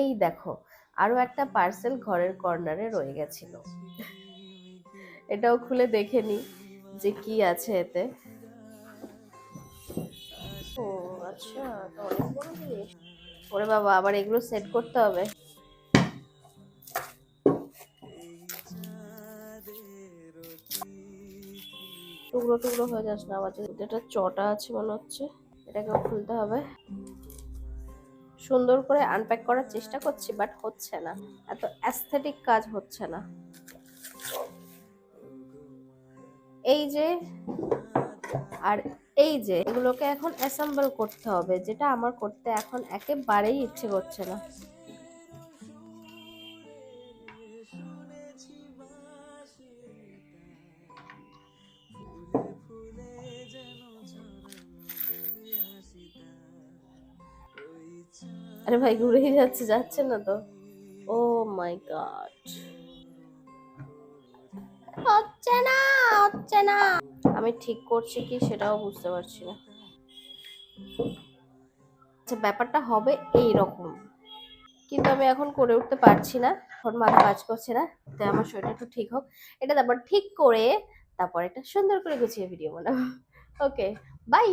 এই দেখো, আরো একটা পার্সেল ঘরের কর্নারে রয়ে গেছিল। এটাও খুলে দেখে নি যে কি আছে এতে। ও আচ্ছা, তো অনেক বড় জিনিস। ওরে বাবা, আবার এগুলো সেট করতে হবে। টুকরো টুকরো হয়ে যাচ্ছে না, আবার যেটা চটা আছে মনে হচ্ছে, এটাকে খুলতে হবে। সুন্দর করে আনপ্যাক করার চেষ্টা করছি, বাট হচ্ছে না, এত অ্যাস্থেটিক কাজ হচ্ছে না। এই যে, আর এই যে, এগুলোকে এখন অ্যাসেম্বল করতে হবে, যেটা আমার করতে এখন একেবারেই ইচ্ছে করছে না। আরে ভাই, ঘুরেই যাচ্ছে না তো। ও মাই গড, হচ্ছে না, হচ্ছে না। আমি ঠিক করছি কি সেটাও বুঝতে পারছি না। আচ্ছা, ব্যাপারটা হবে এই রকম, কিন্তু আমি এখন করে উঠতে পারছি না, এখন মাথা কাজ করছে না। তাই আমার শরীরটা একটু ঠিক হোক, এটা তারপর ঠিক করে তারপর একটা সুন্দর করে গুছিয়ে ভিডিও বানাবো। ওকে, বাই।